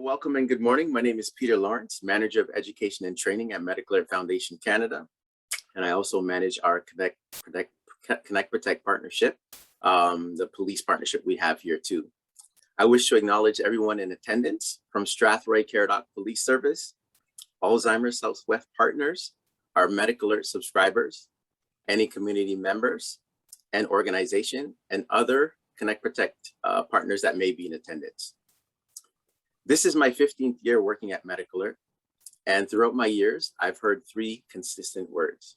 welcome and good morning. My name is Peter Lawrence, Manager of Education and Training at Medical Alert Foundation Canada. And I also manage our Connect Protect partnership, the police partnership we have here too. I wish to acknowledge everyone in attendance from Strathroy Caradoc Police Service, Alzheimer's Southwest partners, our Medical Alert subscribers, any community members and organization, and other Connect Protect partners that may be in attendance. This is my 15th year working at Medical Alert, and throughout my years, I've heard three consistent words: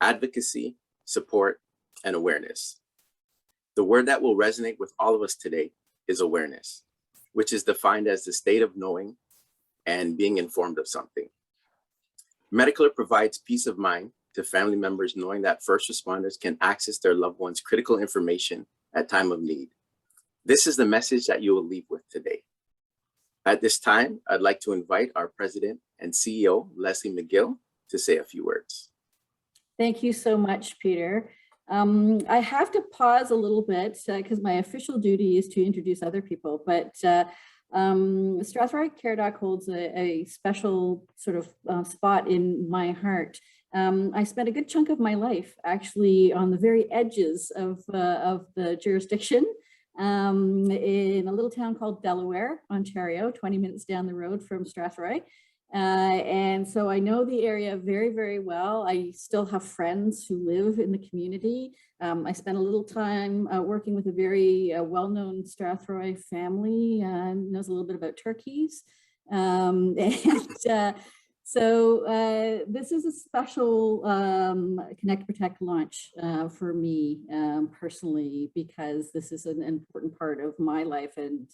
advocacy, support, and awareness. The word that will resonate with all of us today is awareness, which is defined as the state of knowing and being informed of something. Medical Alert provides peace of mind to family members knowing that first responders can access their loved ones' critical information at time of need. This is the message that you will leave with today. At this time, I'd like to invite our President and CEO, Leslie Mcgill, to say a few words. Thank you so much, Peter. I have to pause a little bit because my official duty is to introduce other people, but Strathroy Caradoc holds a special sort of spot in my heart. I spent a good chunk of my life actually on the very edges of the jurisdiction. In a little town called Delaware, Ontario, 20 minutes down the road from Strathroy. And so I know the area very, very well. I still have friends who live in the community. I spent a little time working with a very well-known Strathroy family, knows a little bit about turkeys. So this is a special Connect Protect launch for me personally, because this is an important part of my life and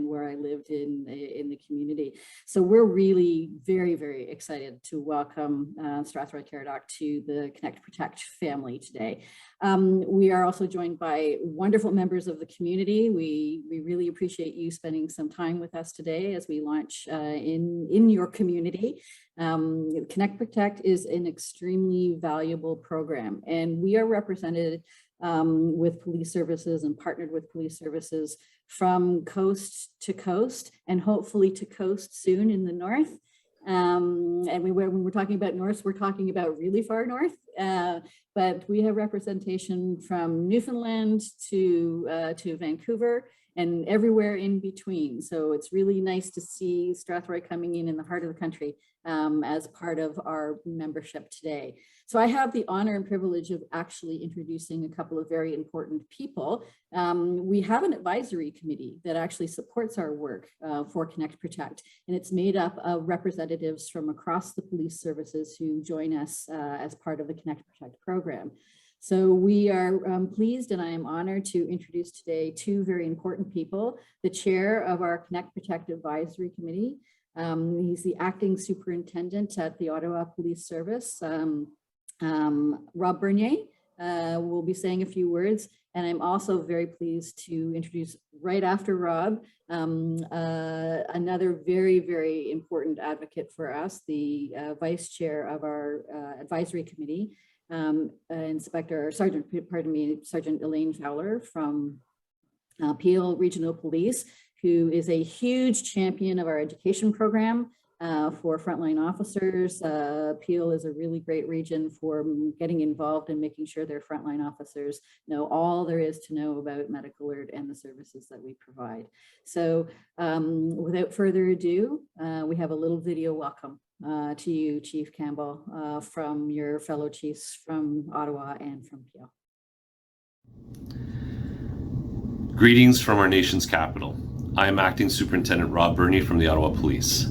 where I lived in the community. So we're really very, very excited to welcome Strathroy Caradoc to the Connect Protect family today. We are also joined by wonderful members of the community. We really appreciate you spending some time with us today as we launch in your community. Connect Protect is an extremely valuable program, and we are represented with police services and partnered with police services from coast to coast, and hopefully to coast soon in the north. And when we're talking about north, we're talking about really far north, but we have representation from Newfoundland to Vancouver and everywhere in between. So it's really nice to see Strathroy coming in the heart of the country as part of our membership today. So I have the honor and privilege of actually introducing a couple of very important people. We have an advisory committee that actually supports our work for Connect Protect, and it's made up of representatives from across the police services who join us as part of the Connect Protect program. So we are pleased, and I am honored to introduce today two very important people: the chair of our Connect Protect Advisory Committee. He's the acting superintendent at the Ottawa Police Service. Rob Bernier will be saying a few words, and I'm also very pleased to introduce right after Rob another very, very important advocate for us, the vice chair of our advisory committee, Sergeant Elaine Fowler from Peel Regional Police, who is a huge champion of our education program for frontline officers. Peel is a really great region for getting involved and making sure their frontline officers know all there is to know about Medical Alert and the services that we provide. So without further ado, we have a little video welcome to you, Chief Campbell, from your fellow chiefs from Ottawa and from Peel. Greetings from our nation's capital. I am Acting Superintendent Rob Bernier from the Ottawa Police.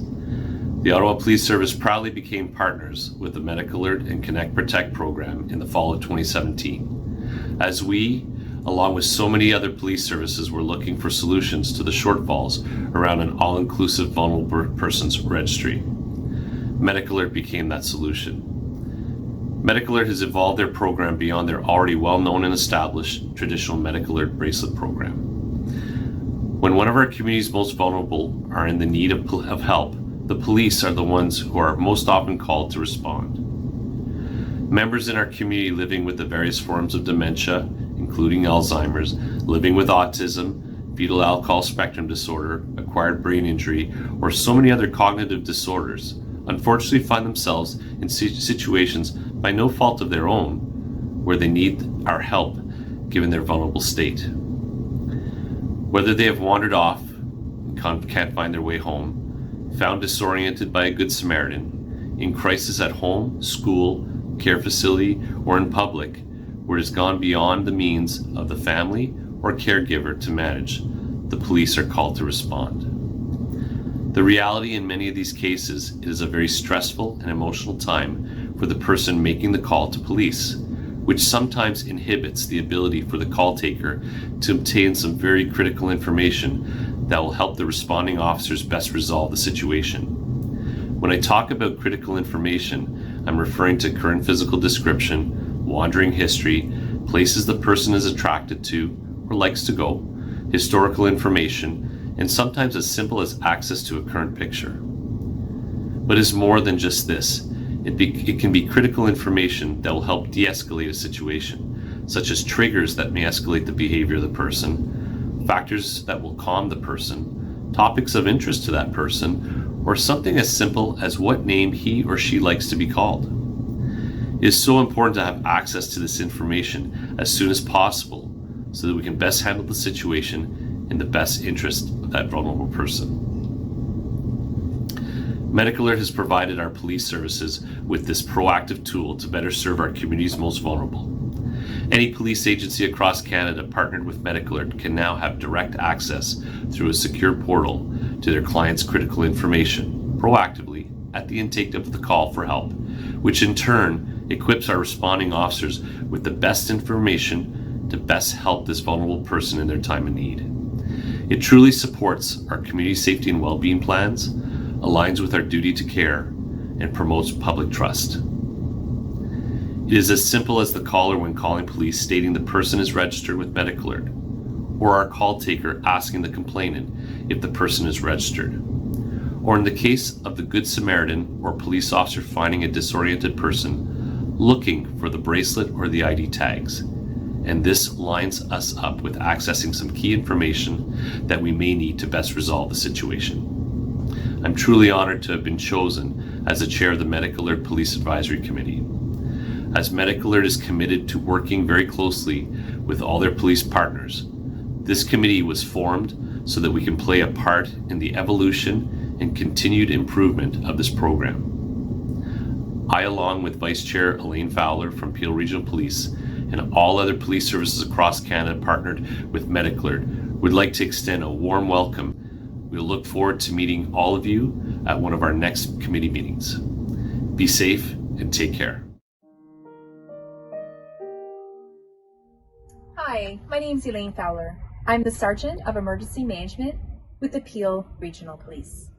The Ottawa Police Service proudly became partners with the Medical Alert and Connect Protect program in the fall of 2017, as we, along with so many other police services, were looking for solutions to the shortfalls around an all-inclusive vulnerable persons registry. Medical Alert became that solution. Medical Alert has evolved their program beyond their already well-known and established traditional Medical Alert bracelet program. When one of our community's most vulnerable are in the need of help, the police are the ones who are most often called to respond. Members in our community living with the various forms of dementia, including Alzheimer's, living with autism, fetal alcohol spectrum disorder, acquired brain injury, or so many other cognitive disorders, unfortunately find themselves in situations by no fault of their own where they need our help given their vulnerable state. Whether they have wandered off, can't find their way home, found disoriented by a Good Samaritan, in crisis at home, school, care facility, or in public, where it has gone beyond the means of the family or caregiver to manage, the police are called to respond. The reality in many of these cases, it is a very stressful and emotional time for the person making the call to police, which sometimes inhibits the ability for the call taker to obtain some very critical information that will help the responding officers best resolve the situation. When I talk about critical information, I'm referring to current physical description, wandering history, places the person is attracted to or likes to go, historical information, and sometimes as simple as access to a current picture. But it's more than just this. It can be critical information that will help de-escalate a situation, such as triggers that may escalate the behavior of the person, factors that will calm the person, topics of interest to that person, or something as simple as what name he or she likes to be called. It is so important to have access to this information as soon as possible so that we can best handle the situation in the best interest of that vulnerable person. Medical Alert has provided our police services with this proactive tool to better serve our community's most vulnerable. Any police agency across Canada partnered with Medical Alert can now have direct access through a secure portal to their clients' critical information proactively at the intake of the call for help, which in turn equips our responding officers with the best information to best help this vulnerable person in their time of need. It truly supports our community safety and well-being plans, aligns with our duty to care, and promotes public trust. It is as simple as the caller when calling police stating the person is registered with Medical Alert, or our call taker asking the complainant if the person is registered, or in the case of the Good Samaritan or police officer finding a disoriented person, looking for the bracelet or the ID tags. And this lines us up with accessing some key information that we may need to best resolve the situation. I'm truly honored to have been chosen as the chair of the Medical Alert Police Advisory Committee, as Medical Alert is committed to working very closely with all their police partners. This committee was formed so that we can play a part in the evolution and continued improvement of this program. I, along with Vice Chair Elaine Fowler from Peel Regional Police and all other police services across Canada partnered with Medical Alert, would like to extend a warm welcome. We look forward to meeting all of you at one of our next committee meetings. Be safe and take care. Hi, my name is Elaine Fowler. I'm the Sergeant of Emergency Management with the Peel Regional Police.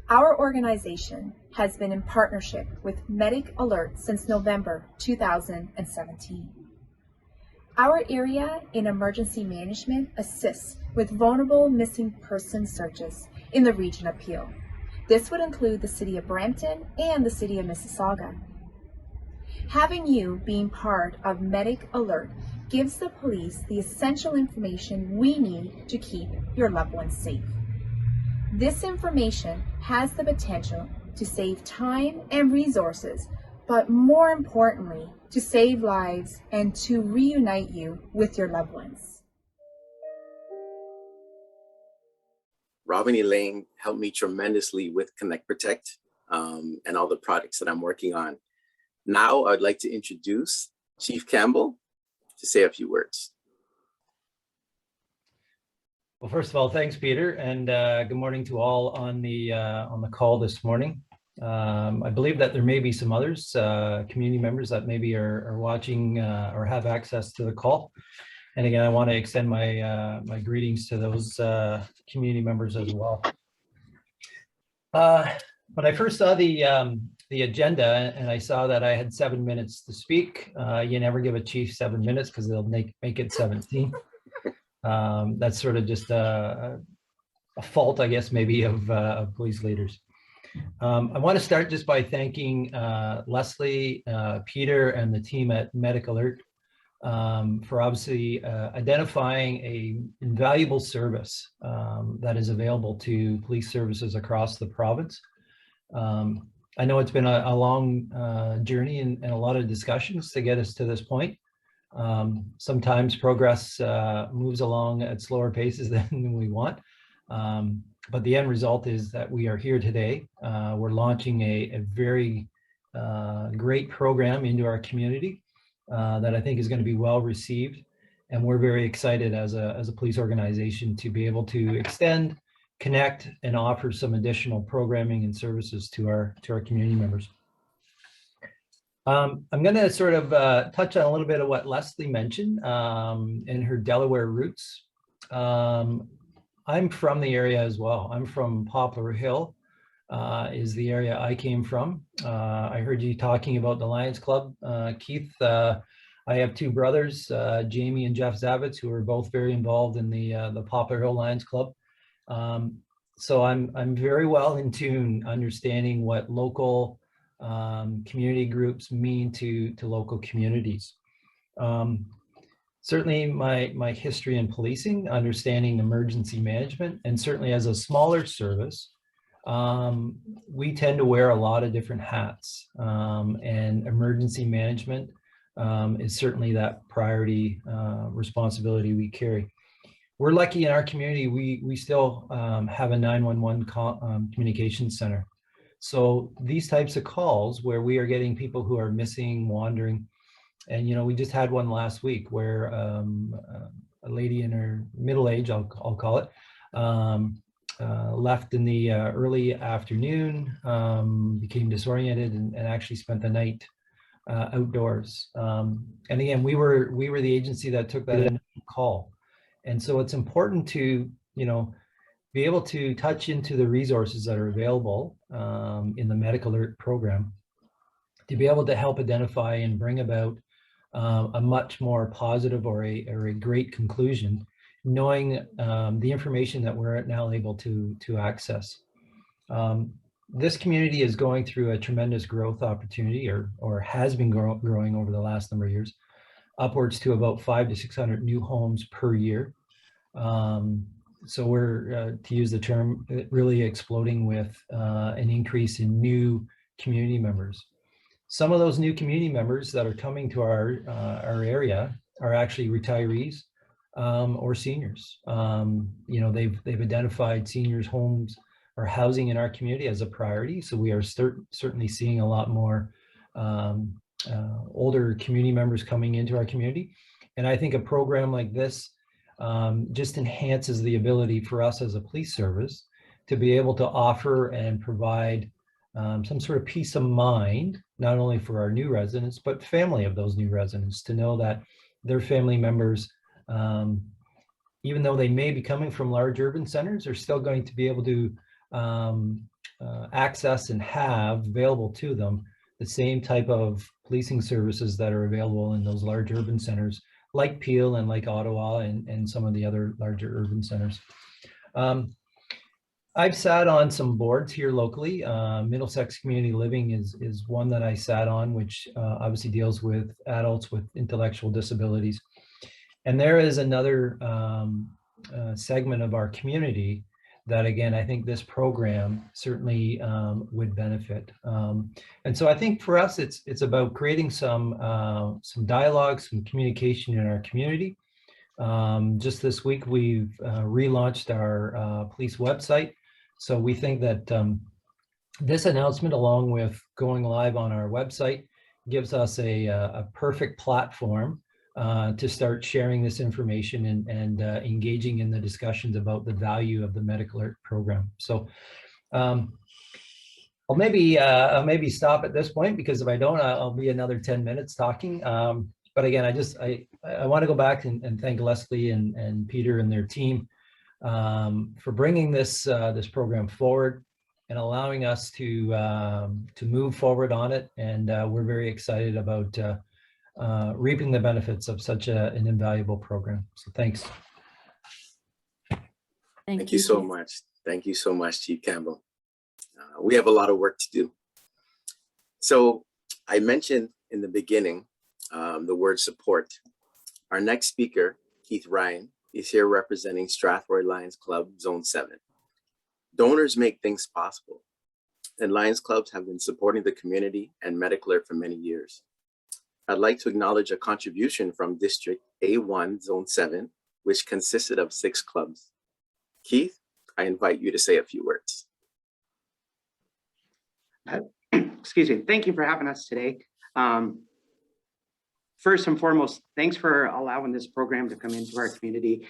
Our organization has been in partnership with Medic Alert since November 2017. Our area in emergency management assists with vulnerable missing person searches in the region of Peel. This would include the City of Brampton and the City of Mississauga. Having you being part of Medic Alert gives the police the essential information we need to keep your loved ones safe. This information has the potential to save time and resources, but more importantly, to save lives and to reunite you with your loved ones. Rob and Elaine helped me tremendously with Connect Protect and all the projects that I'm working on. Now I'd like to introduce Chief Campbell to say a few words. Well, first of all, thanks, Peter, and good morning to all on the call this morning. I believe that there may be some others, community members that maybe are watching or have access to the call. And again, I want to extend my my greetings to those community members as well. When I first saw the agenda and I saw that I had 7 minutes to speak, you never give a chief 7 minutes because they'll make it 17. That's sort of just a fault, I guess, maybe of police leaders. I want to start just by thanking Leslie, Peter, and the team at Medical Alert for obviously identifying a invaluable service that is available to police services across the province. I know it's been a long journey and a lot of discussions to get us to this point. Sometimes progress moves along at slower paces than we want. But the end result is that we are here today. We're launching a very great program into our community that I think is going to be well received. And we're very excited as a police organization to be able to extend, connect, and offer some additional programming and services to our community members. I'm going to sort of touch on a little bit of what Leslie mentioned in her Delaware roots. I'm from the area as well. I'm from Poplar Hill, is the area I came from. I heard you talking about the Lions Club, Keith. I have two brothers, Jamie and Jeff Zavitz, who are both very involved in the Poplar Hill Lions Club. So I'm very well in tune, understanding what local community groups mean to local communities. Certainly my history in policing, understanding emergency management, and certainly as a smaller service, we tend to wear a lot of different hats, and emergency management is certainly that priority responsibility we carry. We're lucky in our community, we still have a 911 communications center. So these types of calls where we are getting people who are missing, wandering, and we just had one last week where a lady in her middle age, I'll call it, left in the early afternoon, became disoriented, and actually spent the night outdoors. And again, we were the agency that took that call. And so it's important to, be able to touch into the resources that are available in the Medic Alert program to be able to help identify and bring about a much more positive or a great conclusion, knowing the information that we're now able to access. This community is going through a tremendous growth opportunity, or has been growing over the last number of years, upwards to about 500 to 600 new homes per year. So we're, to use the term, really exploding with an increase in new community members. Some of those new community members that are coming to our area are actually retirees or seniors. They've identified seniors' homes or housing in our community as a priority. So we are certainly seeing a lot more older community members coming into our community. And I think a program like this just enhances the ability for us as a police service to be able to offer and provide some sort of peace of mind, not only for our new residents, but family of those new residents, to know that their family members, even though they may be coming from large urban centers, are still going to be able to access and have available to them the same type of policing services that are available in those large urban centers, like Peel and like Ottawa and some of the other larger urban centers. I've sat on some boards here locally. Middlesex Community Living is one that I sat on, which obviously deals with adults with intellectual disabilities. And there is another segment of our community that, again, I think this program certainly would benefit. And so I think for us, it's about creating some dialogue, some communication in our community. Just this week, we've relaunched our police website. So we think that this announcement, along with going live on our website, gives us a perfect platform to start sharing this information and engaging in the discussions about the value of the Medic Alert program. So I'll maybe stop at this point, because if I don't, I'll be another 10 minutes talking. But again, I want to go back and thank Leslie and Peter and their team for bringing this program forward and allowing us to move forward on it. And we're very excited about reaping the benefits of such an invaluable program. So thanks. Thank you so much. Thank you so much, Chief Campbell. We have a lot of work to do. So I mentioned in the beginning the word support. Our next speaker, Keith Ryan, is here representing Strathroy Lions Club, Zone 7. Donors make things possible, and Lions Clubs have been supporting the community and Medical Alert for many years. I'd like to acknowledge a contribution from District A1, Zone 7, which consisted of 6 clubs. Keith, I invite you to say a few words. Excuse me. Thank you for having us today. First and foremost, thanks for allowing this program to come into our community.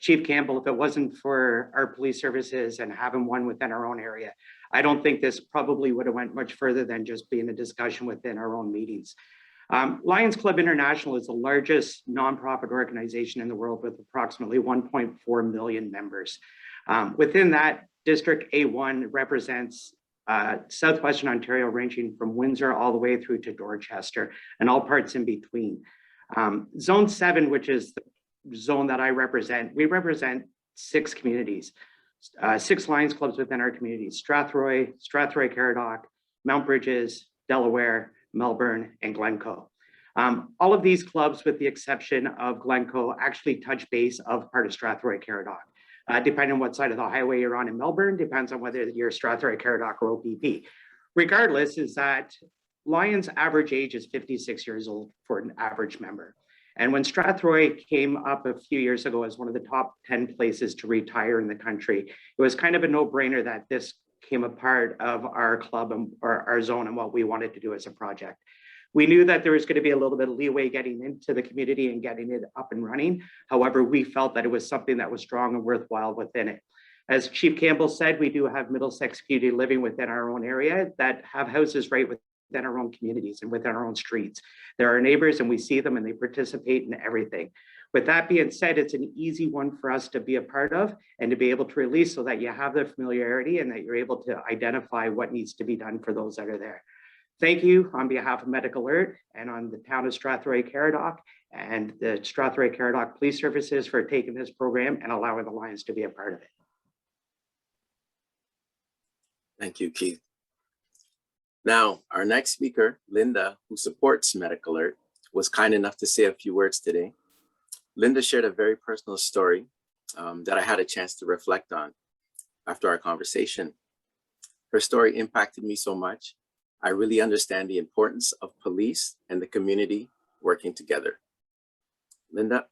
Chief Campbell, if it wasn't for our police services and having one within our own area, I don't think this probably would have went much further than just being a discussion within our own meetings. Lions Club International is the largest nonprofit organization in the world with approximately 1.4 million members. Within that, District A1 represents Southwestern Ontario, ranging from Windsor all the way through to Dorchester and all parts in between. Zone 7, which is the zone that I represent, we represent 6 communities, 6 Lions Clubs within our communities: Strathroy, Caradoc, Mount Bridges, Delaware, Melbourne, and Glencoe. All of these clubs, with the exception of Glencoe, actually touch base of part of Strathroy Caradoc. Depending on what side of the highway you're on in Melbourne, depends on whether you're Strathroy Caradoc or OPP. Regardless, is that Lions' average age is 56 years old for an average member. And when Strathroy came up a few years ago as one of the top 10 places to retire in the country, it was kind of a no-brainer that this came a part of our club or our zone and what we wanted to do as a project. We knew that there was going to be a little bit of leeway getting into the community and getting it up and running. However, we felt that it was something that was strong and worthwhile within it. As Chief Campbell said, we do have Middlesex community living within our own area that have houses right within our own communities and within our own streets. They're our neighbors and we see them and they participate in everything. With that being said, it's an easy one for us to be a part of and to be able to release so that you have the familiarity and that you're able to identify what needs to be done for those that are there. Thank you on behalf of Medical Alert and on the town of Strathroy Caradoc and the Strathroy Caradoc Police Services for taking this program and allowing the Lions to be a part of it. Thank you, Keith. Now, our next speaker, Linda, who supports Medical Alert, was kind enough to say a few words today. Linda shared a very personal story that I had a chance to reflect on after our conversation. Her story impacted me so much. I really understand the importance of police and the community working together. Linda?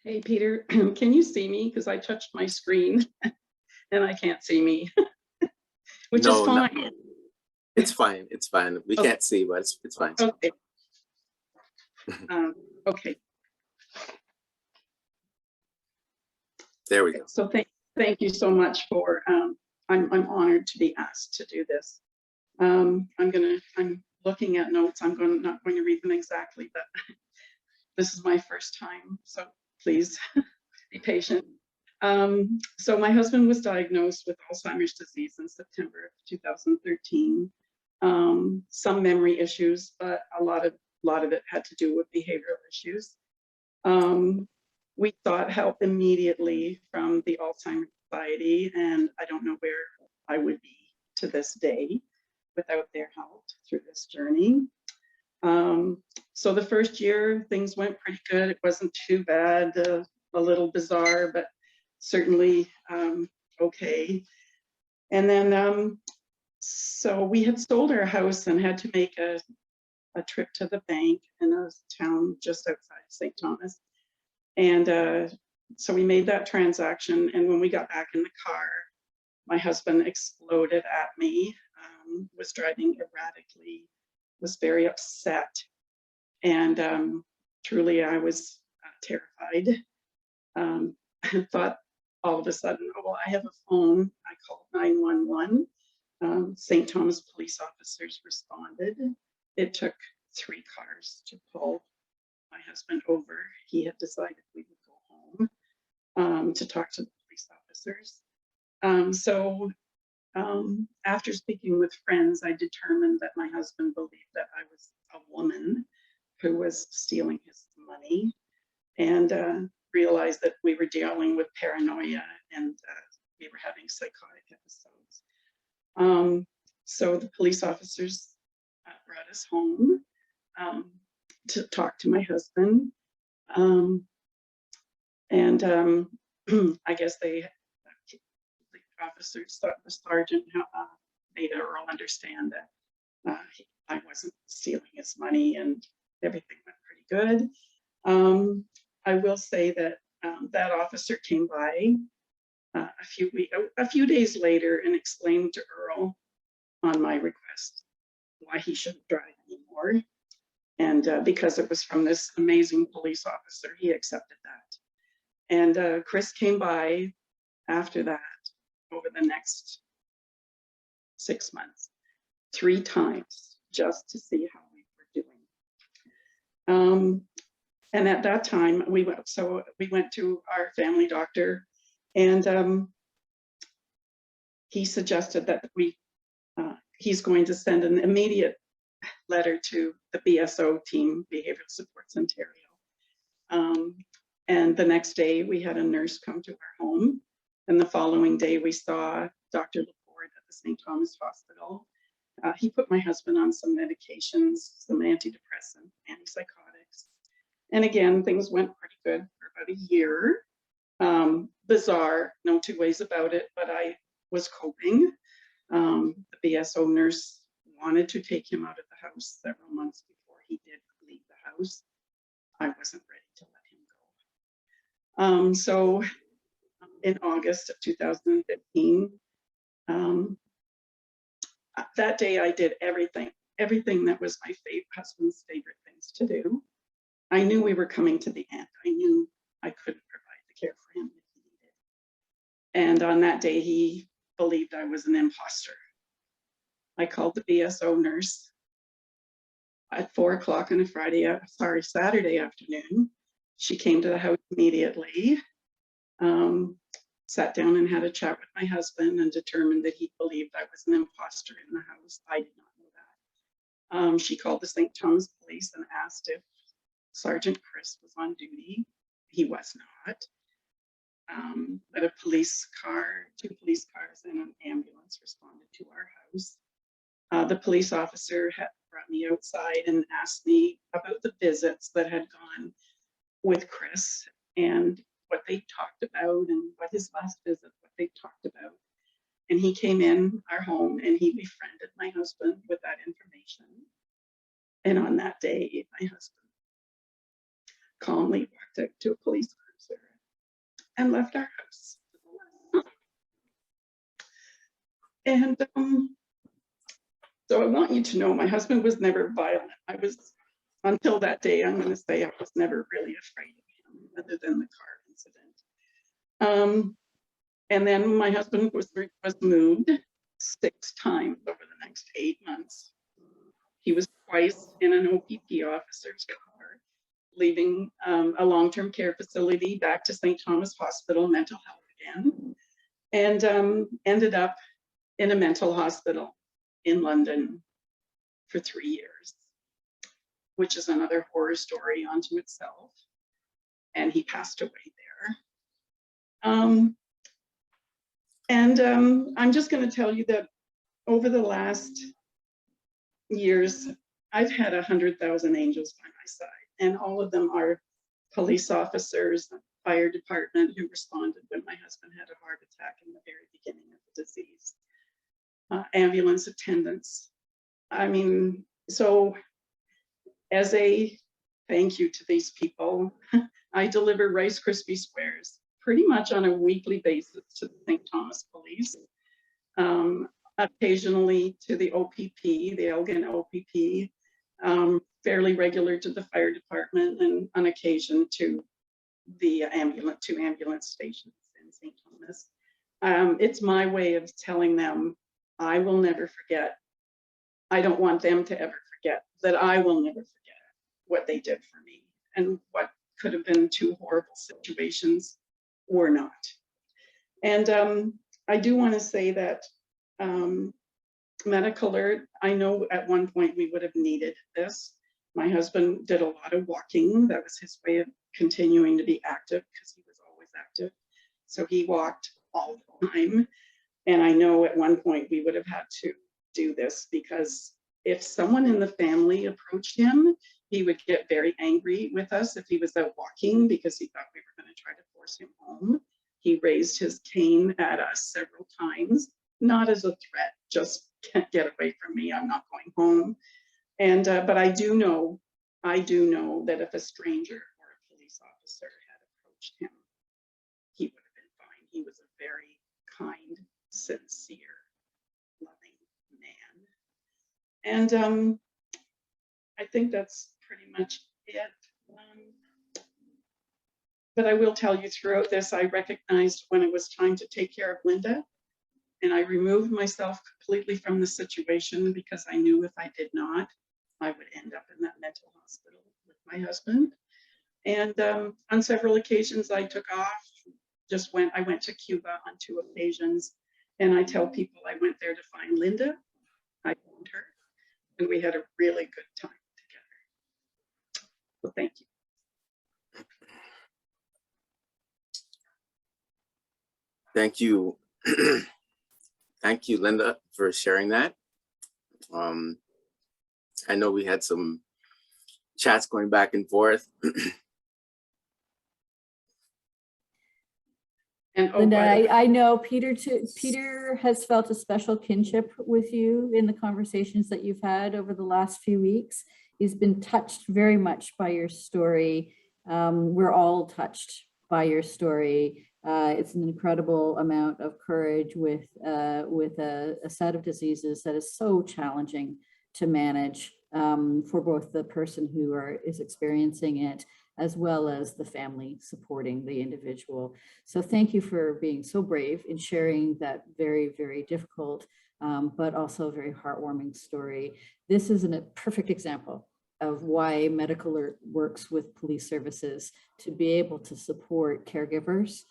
Hey, Peter, can you see me? Because I touched my screen and I can't see me, which is fine. No, it's fine. It's fine. We can't see, but it's fine. Okay. Okay. There we go. So thank you so much for, I'm honored to be asked to do this. I'm looking at notes. I'm not going to read them exactly, but this is my first time, so please be patient. So my husband was diagnosed with Alzheimer's disease in September of 2013. Some memory issues, but a lot of it had to do with behavioral issues. We sought help immediately from the Alzheimer's Society, and I don't know where I would be to this day without their help through this journey. So the first year, things went pretty good. It wasn't too bad, a little bizarre, but certainly okay. And then, so we had sold our house and had to make a trip to the bank in a town just outside St. Thomas. And so we made that transaction. And when we got back in the car, my husband exploded at me, was driving erratically, was very upset. And truly, I was terrified. I thought all of a sudden, oh, well, I have a phone. I called 911. St. Thomas police officers responded. It took 3 cars to pull my husband over. He had decided we would go home to talk to the police officers. So after speaking with friends, I determined that my husband believed that I was a woman who was stealing his money, and realized that we were dealing with paranoia and we were having psychotic episodes. So the police officers brought us home. to talk to my husband. I guess the officers, the sergeant made Earl understand that I wasn't stealing his money and everything went pretty good. I will say that that officer came by a few days later and explained to Earl on my request why he shouldn't drive anymore. And because it was from this amazing police officer, he accepted that. And Chris came by after that over the next 6 months, 3 times, just to see how we were doing. And at that time, we went to our family doctor, and he suggested that he's going to send an immediate letter to the BSO team, Behavioral Supports Ontario. And the next day we had a nurse come to our home. And the following day we saw Dr. Laporte at the St. Thomas Hospital. He put my husband on some medications, some antidepressant, antipsychotics. And again, things went pretty good for about a year. Bizarre, no two ways about it, but I was coping. The BSO nurse wanted to take him out of the house several months before he did leave the house. I wasn't ready to let him go. So in August of 2015, that day I did everything that was my husband's favorite things to do. I knew we were coming to the end. I knew I couldn't provide the care for him that he needed. And on that day, he believed I was an imposter. I called the BSO nurse at 4 o'clock on a Saturday afternoon. She came to the house immediately, sat down and had a chat with my husband and determined that he believed I was an imposter in the house. I did not know that. She called the St. Thomas police and asked if Sergeant Chris was on duty. He was not. But a police car, 2 police cars and an ambulance responded to our house. The police officer had brought me outside and asked me about the visits that had gone with Chris and what they talked about and what his last visit, what they talked about. And he came in our home and he befriended my husband with that information. And on that day, my husband calmly walked out to a police cruiser and left our house. And so I want you to know my husband was never violent. Until that day, I'm going to say I was never really afraid of him other than the car incident. And then my husband was moved 6 times over the next 8 months. He was twice in an OPP officer's car, leaving a long-term care facility back to St. Thomas Hospital, mental health again, and ended up in a mental hospital in London for 3 years, which is another horror story unto itself. And he passed away there. I'm just going to tell you that over the last years, I've had 100,000 angels by my side, and all of them are police officers, fire department who responded when my husband had a heart attack in the very beginning of the disease, ambulance attendants. I mean, so as a thank you to these people, I deliver Rice Krispie squares pretty much on a weekly basis to the St. Thomas Police, occasionally to the OPP, the Elgin OPP, fairly regular to the fire department, and on occasion to the ambulance stations in St. Thomas. It's my way of telling them I will never forget. I don't want them to ever forget that I will never forget what they did for me, and what could have been 2 horrible situations were not. And I do want to say that Medic Alert, I know at one point we would have needed this. My husband did a lot of walking. That was his way of continuing to be active, because he was always active. So he walked all the time. And I know at one point we would have had to do this, because if someone in the family approached him, he would get very angry with us if he was out walking because he thought we were going to try to force him home. He raised his cane at us several times, not as a threat, just get away from me, I'm not going home. And but I do know that if a stranger or a police officer had approached him, he would have been fine. He was a very kind, sincere, loving man. And I think that's pretty much it. But I will tell you, throughout this, I recognized when it was time to take care of Linda, and I removed myself completely from the situation because I knew if I did not, I would end up in that mental hospital with my husband. And on several occasions I took off, I went to Cuba on 2 occasions, and I tell people I went there to find Linda. I found her, and we had a really good time together. So thank you. Thank you. Thank you, Linda, for sharing that. I know we had some chats going back and forth. And Linda, I know Peter has felt a special kinship with you in the conversations that you've had over the last few weeks. He's been touched very much by your story. We're all touched by your story. It's an incredible amount of courage with a set of diseases that is so challenging to manage for both the person who is experiencing it, as well as the family supporting the individual. So thank you for being so brave in sharing that very, very difficult, but also very heartwarming story. This is a perfect example of why Medical Alert works with police services to be able to support caregivers,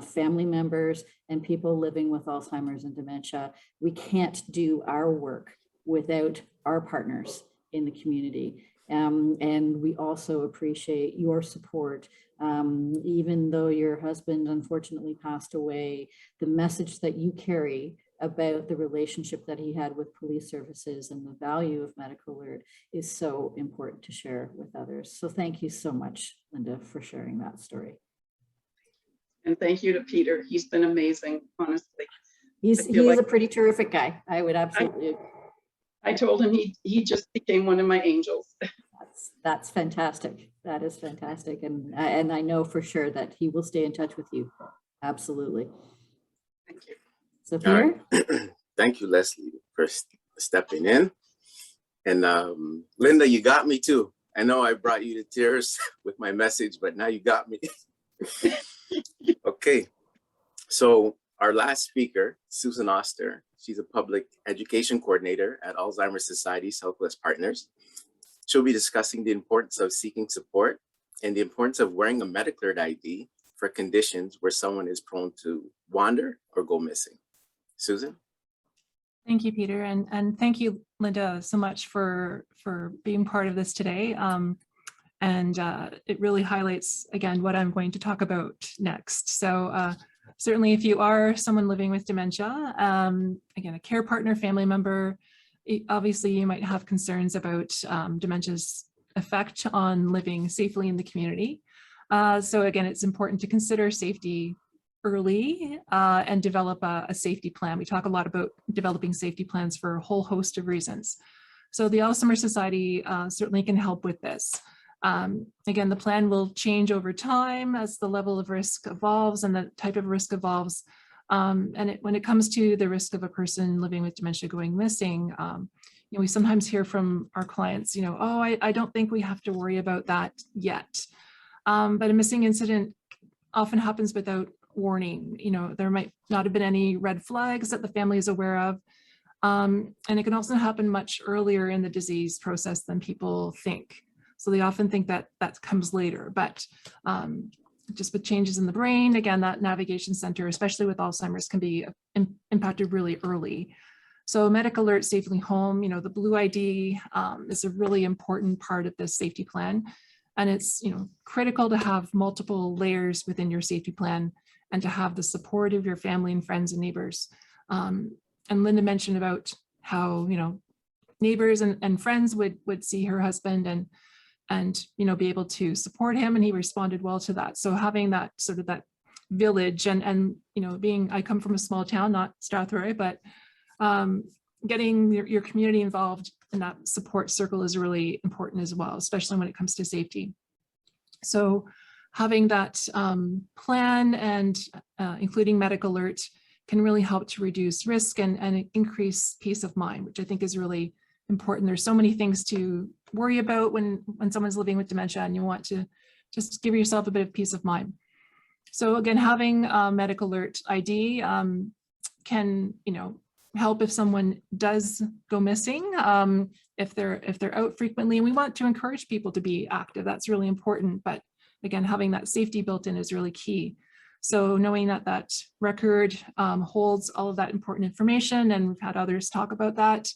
family members, and people living with Alzheimer's and dementia. We can't do our work without our partners in the community. And we also appreciate your support. Even though your husband unfortunately passed away, the message that you carry about the relationship that he had with police services and the value of Medical Alert is so important to share with others. So thank you so much, Linda, for sharing that story. And thank you to Peter. He's been amazing, honestly. He's a pretty terrific guy. I would absolutely. I told him he just became one of my angels. That's fantastic. That is fantastic. And I know for sure that he will stay in touch with you. Absolutely. Thank you. So Peter? Right. Thank you, Leslie, for stepping in. And Linda, you got me too. I know I brought you to tears with my message, but now you got me. Okay, so our last speaker, Susan Oster, she's a public education coordinator at Alzheimer's Society Southwest Partners. She'll be discussing the importance of seeking support and the importance of wearing a Medical Alert ID for conditions where someone is prone to wander or go missing. Susan? Thank you, Peter, and thank you, Linda, so much for being part of this today. And it really highlights, again, what I'm going to talk about next. So certainly if you are someone living with dementia, again, a care partner, family member, obviously you might have concerns about dementia's effect on living safely in the community. So again, it's important to consider safety early and develop a safety plan. We talk a lot about developing safety plans for a whole host of reasons. So the Alzheimer's Society certainly can help with this. Again, the plan will change over time as the level of risk evolves and the type of risk evolves. And when it comes to the risk of a person living with dementia going missing, we sometimes hear from our clients, oh, I don't think we have to worry about that yet. But a missing incident often happens without warning. There might not have been any red flags that the family is aware of. And it can also happen much earlier in the disease process than people think. So they often think that comes later, but just with changes in the brain, again, that navigation center, especially with Alzheimer's, can be impacted really early. So Medical Alert Safely Home, the Blue ID is a really important part of this safety plan. And it's critical to have multiple layers within your safety plan and to have the support of your family and friends and neighbors. And Linda mentioned about how, neighbors and friends would see her husband and be able to support him, and he responded well to that. So having that sort of that village and I come from a small town, not Strathroy, but getting your community involved in that support circle is really important as well, especially when it comes to safety. So having that plan and including medical alert can really help to reduce risk and increase peace of mind, which I think is really important. There's so many things to worry about when someone's living with dementia, and you want to just give yourself a bit of peace of mind. So again, having a medical alert ID can, help if someone does go missing, if they're out frequently. And we want to encourage people to be active. That's really important. But again, having that safety built in is really key. So knowing that record holds all of that important information, and we've had others talk about that.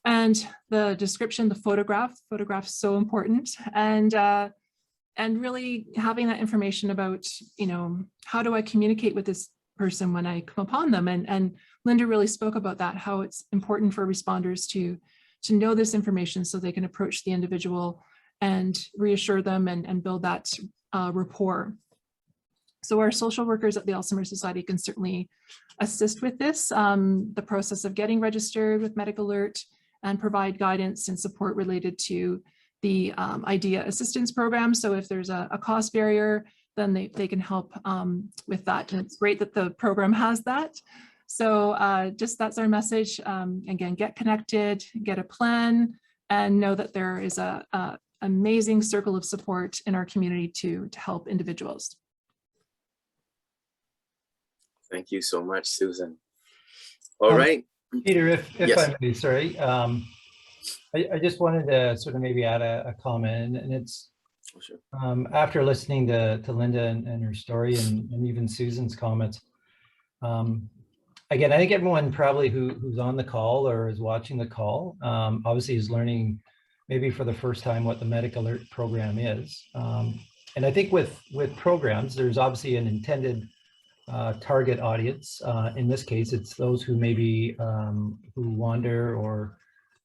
And the description, the photograph's so important. And really having that information about, how do I communicate with this person when I come upon them? And Linda really spoke about that, how it's important for responders to know this information so they can approach the individual and reassure them and build that rapport. So our social workers at the Alzheimer's Society can certainly assist with this, the process of getting registered with Medical Alert, and provide guidance and support related to the IDEA assistance program. So if there's a cost barrier, then they can help with that. And it's great that the program has that. So that's our message. Again, get connected, get a plan, and know that there is a amazing circle of support in our community to help individuals. Thank you so much, Susan. All right. Peter, if Yes. I may, sorry. I just wanted to sort of maybe add a comment, and it's Sure. After listening to Linda and her story and even Susan's comments. Again, I think everyone probably who's on the call or is watching the call obviously is learning maybe for the first time what the Medical Alert program is. And I think with programs, there's obviously an intended target audience. In this case, it's those who maybe who wander or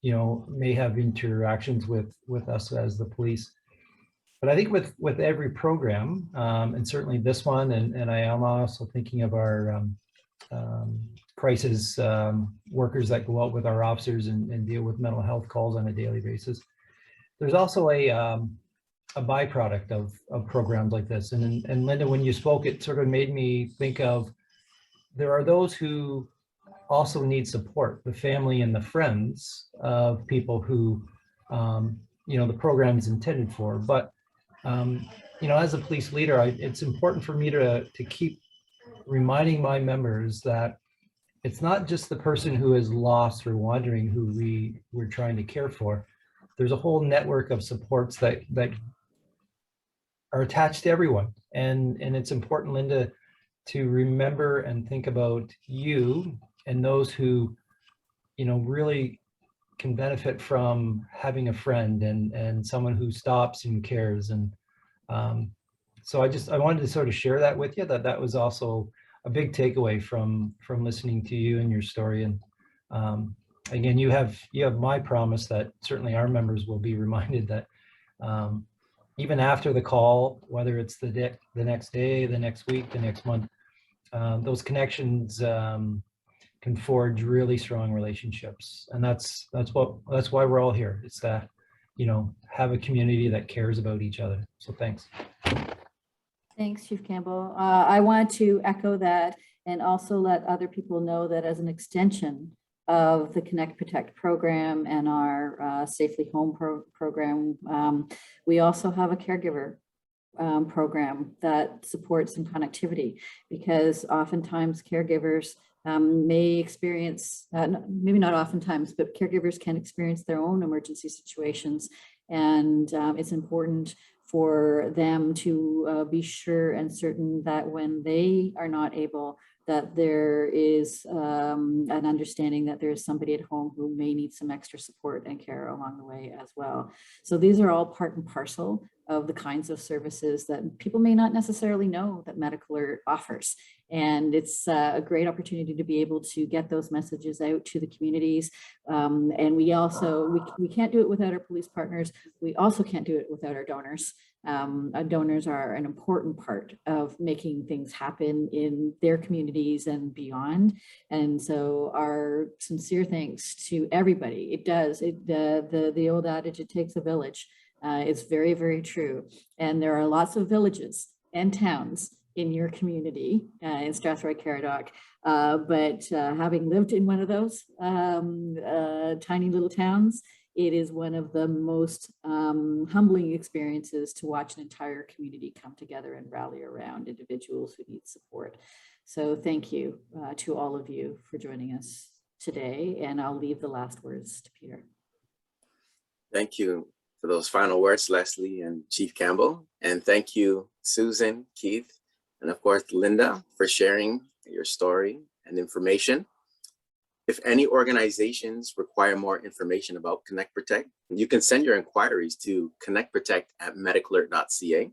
may have interactions with us as the police. But I think with every program, and certainly this one, and I am also thinking of our crisis workers that go out with our officers and deal with mental health calls on a daily basis. There's also a byproduct of programs like this. And Linda, when you spoke, it sort of made me think of, there are those who also need support, the family and the friends of people who, the program is intended for. But, as a police leader, it's important for me to keep reminding my members that it's not just the person who is lost or wandering who we're trying to care for. There's a whole network of supports that are attached to everyone. And it's important, Linda, to remember and think about you and those who, really can benefit from having a friend and someone who stops and cares. And so I wanted to sort of share that with you, that was also a big takeaway from listening to you and your story. And again, you have my promise that certainly our members will be reminded that even after the call, whether it's the next day, the next week, the next month, those connections can forge really strong relationships. And that's why we're all here. It's that, have a community that cares about each other. So thanks. Thanks, Chief Campbell. I want to echo that and also let other people know that as an extension of the Connect Protect program and our Safely Home program, we also have a caregiver program that supports some connectivity, because oftentimes caregivers may experience, maybe not oftentimes, but caregivers can experience their own emergency situations. And it's important for them to be sure and certain that when they are not able, that there is an understanding that there is somebody at home who may need some extra support and care along the way as well. So these are all part and parcel of the kinds of services that people may not necessarily know that Medical Alert offers. And it's a great opportunity to be able to get those messages out to the communities. And we also, we can't do it without our police partners. We also can't do it without our donors. Our donors are an important part of making things happen in their communities and beyond. And so our sincere thanks to everybody. It does, the old adage, it takes a village. It's very, very true. And there are lots of villages and towns in your community, in Strathroy, Caradoc. But having lived in one of those tiny little towns, it is one of the most humbling experiences to watch an entire community come together and rally around individuals who need support. So thank you to all of you for joining us today. And I'll leave the last words to Peter. Thank you for those final words, Leslie and Chief Campbell. And thank you, Susan, Keith, and of course, Linda, for sharing your story and information. If any organizations require more information about Connect Protect, you can send your inquiries to connectprotect@medicalert.ca.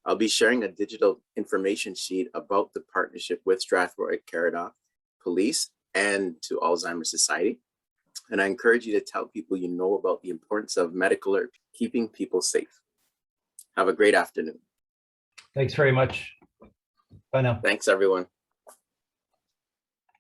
I'll be sharing a digital information sheet about the partnership with Strathroy, Caradoc Police and to Alzheimer's Society. And I encourage you to tell people you know about the importance of Medical Alert keeping people safe. Have a great afternoon. Thanks very much. Bye now. Thanks, everyone.